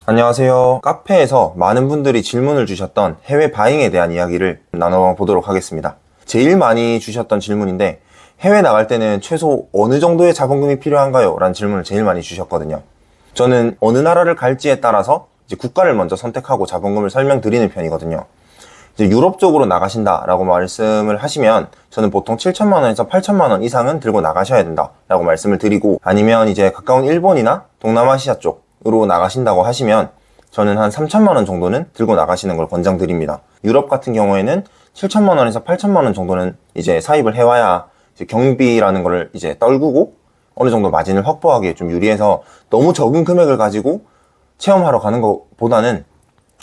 안녕하세요. 카페에서 많은 분들이 질문을 주셨던 해외 바잉에 대한 이야기를 나눠보도록 하겠습니다. 제일 많이 주셨던 질문인데, 해외 나갈 때는 최소 어느 정도의 자본금이 필요한가요? 라는 질문을 제일 많이 주셨거든요. 저는 어느 나라를 갈지에 따라서 이제 국가를 먼저 선택하고 자본금을 설명드리는 편이거든요. 이제 유럽 쪽으로 나가신다라고 말씀을 하시면 저는 보통 7천만 원에서 8천만 원 이상은 들고 나가셔야 된다라고 말씀을 드리고, 아니면 이제 가까운 일본이나 동남아시아 쪽으로 나가신다고 하시면 저는 한 3천만 원 정도는 들고 나가시는 걸 권장드립니다. 유럽 같은 경우에는 7천만 원에서 8천만 원 정도는 이제 사입을 해와야 이제 경비라는 걸 이제 떨구고 어느 정도 마진을 확보하기에 좀 유리해서, 너무 적은 금액을 가지고 체험하러 가는 것보다는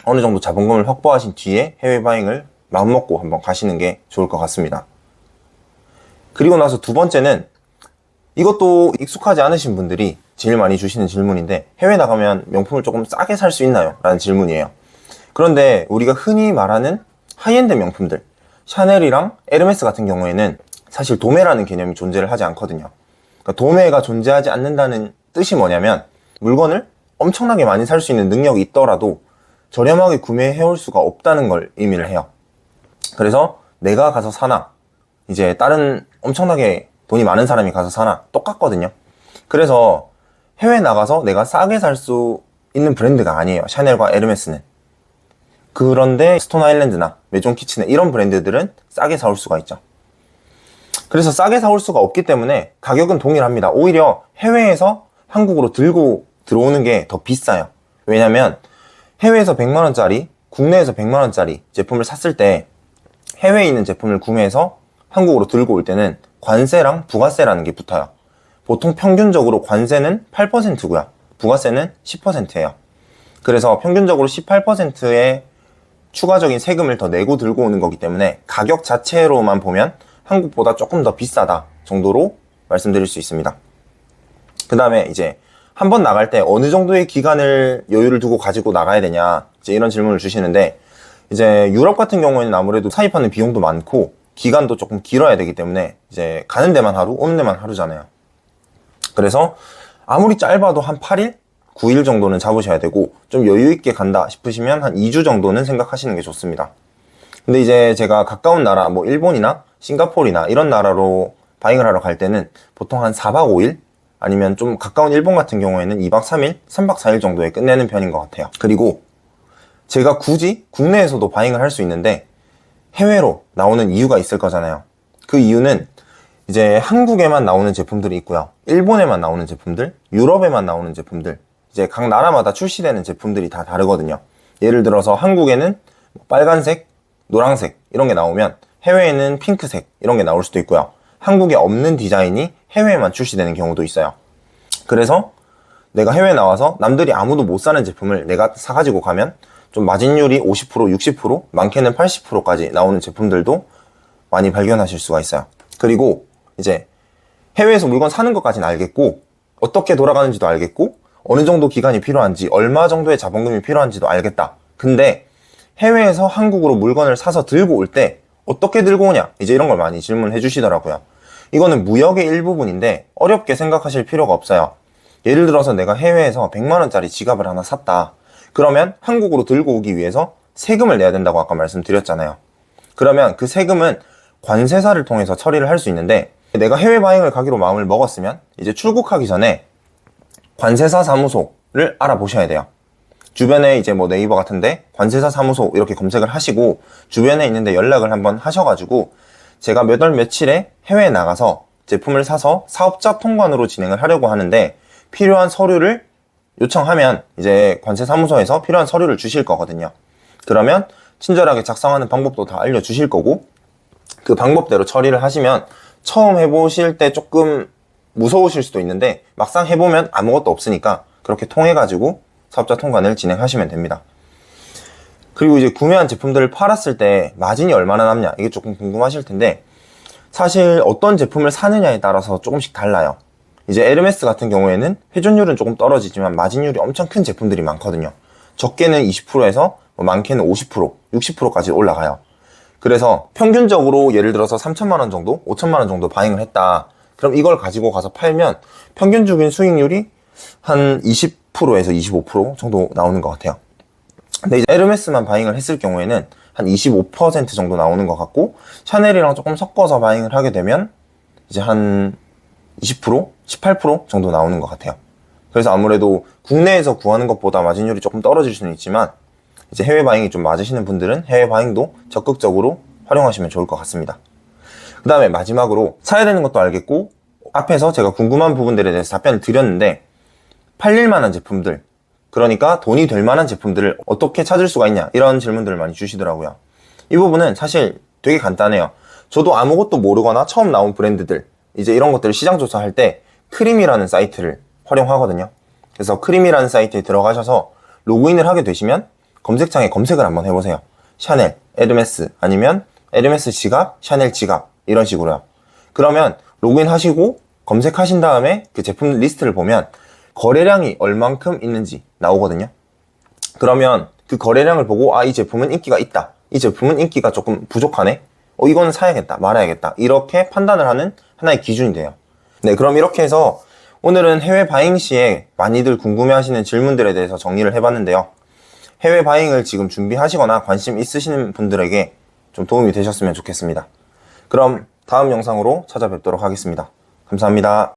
어느 정도 자본금을 확보하신 뒤에 해외 바잉을 마음먹고 한번 가시는 게 좋을 것 같습니다. 그리고 나서 두 번째는, 이것도 익숙하지 않으신 분들이 제일 많이 주시는 질문인데, 해외 나가면 명품을 조금 싸게 살 수 있나요? 라는 질문이에요. 그런데 우리가 흔히 말하는 하이엔드 명품들, 샤넬이랑 에르메스 같은 경우에는 사실 도매라는 개념이 존재를 하지 않거든요. 그러니까 도매가 존재하지 않는다는 뜻이 뭐냐면, 물건을 엄청나게 많이 살 수 있는 능력이 있더라도 저렴하게 구매해올 수가 없다는 걸 의미를 해요. 그래서 내가 가서 사나, 이제 다른 엄청나게 돈이 많은 사람이 가서 사나 똑같거든요. 그래서 해외 나가서 내가 싸게 살 수 있는 브랜드가 아니에요, 샤넬과 에르메스는. 그런데 스톤 아일랜드나 메종 키친에 이런 브랜드들은 싸게 사올 수가 있죠. 그래서 싸게 사올 수가 없기 때문에 가격은 동일합니다. 오히려 해외에서 한국으로 들고 들어오는 게 더 비싸요. 왜냐면 해외에서 100만원짜리, 국내에서 100만원짜리 제품을 샀을 때 해외에 있는 제품을 구매해서 한국으로 들고 올 때는 관세랑 부가세라는 게 붙어요. 보통 평균적으로 관세는 8%고요. 부가세는 10%예요. 그래서 평균적으로 18%의 추가적인 세금을 더 내고 들고 오는 거기 때문에 가격 자체로만 보면 한국보다 조금 더 비싸다 정도로 말씀드릴 수 있습니다. 그 다음에 이제 한 번 나갈 때 어느 정도의 기간을 여유를 두고 가지고 나가야 되냐, 이제 이런 질문을 주시는데, 이제 유럽 같은 경우에는 아무래도 사입하는 비용도 많고 기간도 조금 길어야 되기 때문에 이제 가는 데만 하루, 오는 데만 하루잖아요. 그래서 아무리 짧아도 한 8일? 9일 정도는 잡으셔야 되고, 좀 여유 있게 간다 싶으시면 한 2주 정도는 생각하시는 게 좋습니다. 근데 이제 제가 가까운 나라, 뭐 일본이나 싱가포르나 이런 나라로 바잉을 하러 갈 때는 보통 한 4박 5일? 아니면 좀 가까운 일본 같은 경우에는 2박 3일, 3박 4일 정도에 끝내는 편인 것 같아요. 그리고 제가 굳이 국내에서도 바잉을 할 수 있는데 해외로 나오는 이유가 있을 거잖아요. 그 이유는 이제 한국에만 나오는 제품들이 있고요, 일본에만 나오는 제품들, 유럽에만 나오는 제품들, 이제 각 나라마다 출시되는 제품들이 다 다르거든요. 예를 들어서 한국에는 빨간색, 노란색 이런 게 나오면 해외에는 핑크색 이런 게 나올 수도 있고요. 한국에 없는 디자인이 해외에만 출시되는 경우도 있어요. 그래서 내가 해외에 나와서 남들이 아무도 못 사는 제품을 내가 사가지고 가면 좀 마진율이 50%, 60%, 많게는 80%까지 나오는 제품들도 많이 발견하실 수가 있어요. 그리고 이제 해외에서 물건 사는 것까지는 알겠고, 어떻게 돌아가는지도 알겠고, 어느 정도 기간이 필요한지, 얼마 정도의 자본금이 필요한지도 알겠다. 근데 해외에서 한국으로 물건을 사서 들고 올 때 어떻게 들고 오냐, 이제 이런 걸 많이 질문해 주시더라고요. 이거는 무역의 일부분인데 어렵게 생각하실 필요가 없어요. 예를 들어서 내가 해외에서 100만원짜리 지갑을 하나 샀다. 그러면 한국으로 들고 오기 위해서 세금을 내야 된다고 아까 말씀드렸잖아요. 그러면 그 세금은 관세사를 통해서 처리를 할 수 있는데, 내가 해외 바잉을 가기로 마음을 먹었으면 이제 출국하기 전에 관세사 사무소를 알아보셔야 돼요. 주변에 이제 뭐 네이버 같은데 관세사 사무소 이렇게 검색을 하시고 주변에 있는데 연락을 한번 하셔가지고, 제가 몇 월 며칠에 해외에 나가서 제품을 사서 사업자 통관으로 진행을 하려고 하는데 필요한 서류를 요청하면 이제 관세사무소에서 필요한 서류를 주실 거거든요. 그러면 친절하게 작성하는 방법도 다 알려주실 거고, 그 방법대로 처리를 하시면 처음 해보실 때 조금 무서우실 수도 있는데 막상 해보면 아무것도 없으니까 그렇게 통해가지고 사업자 통관을 진행하시면 됩니다. 그리고 이제 구매한 제품들을 팔았을 때 마진이 얼마나 남냐, 이게 조금 궁금하실 텐데, 사실 어떤 제품을 사느냐에 따라서 조금씩 달라요. 이제 에르메스 같은 경우에는 회전율은 조금 떨어지지만 마진율이 엄청 큰 제품들이 많거든요. 적게는 20%에서 많게는 50%, 60%까지 올라가요. 그래서 평균적으로 예를 들어서 3천만원 정도, 5천만원 정도 바잉을 했다. 그럼 이걸 가지고 가서 팔면 평균적인 수익률이 한 20%에서 25% 정도 나오는 것 같아요. 근데 이제 에르메스만 바잉을 했을 경우에는 한 25% 정도 나오는 것 같고, 샤넬이랑 조금 섞어서 바잉을 하게 되면 이제 한 20%? 18% 정도 나오는 것 같아요. 그래서 아무래도 국내에서 구하는 것보다 마진율이 조금 떨어질 수는 있지만, 이제 해외 바잉이 좀 맞으시는 분들은 해외 바잉도 적극적으로 활용하시면 좋을 것 같습니다. 그 다음에 마지막으로 사야 되는 것도 알겠고, 앞에서 제가 궁금한 부분들에 대해서 답변을 드렸는데, 팔릴 만한 제품들, 그러니까 돈이 될 만한 제품들을 어떻게 찾을 수가 있냐, 이런 질문들을 많이 주시더라고요. 이 부분은 사실 되게 간단해요. 저도 아무것도 모르거나 처음 나온 브랜드들, 이제 이런 것들을 시장 조사할 때 크림이라는 사이트를 활용하거든요. 그래서 크림이라는 사이트에 들어가셔서 로그인을 하게 되시면 검색창에 검색을 한번 해보세요. 샤넬, 에르메스, 아니면 에르메스 지갑, 샤넬 지갑, 이런 식으로요. 그러면 로그인 하시고 검색하신 다음에 그 제품 리스트를 보면 거래량이 얼만큼 있는지 나오거든요. 그러면 그 거래량을 보고, 아, 이 제품은 인기가 있다, 이 제품은 인기가 조금 부족하네, 이거는 사야겠다, 말아야겠다, 이렇게 판단을 하는 하나의 기준이 돼요. 네, 그럼 이렇게 해서 오늘은 해외 바잉 시에 많이들 궁금해하시는 질문들에 대해서 정리를 해봤는데요. 해외 바잉을 지금 준비하시거나 관심 있으신 분들에게 좀 도움이 되셨으면 좋겠습니다. 그럼 다음 영상으로 찾아뵙도록 하겠습니다. 감사합니다.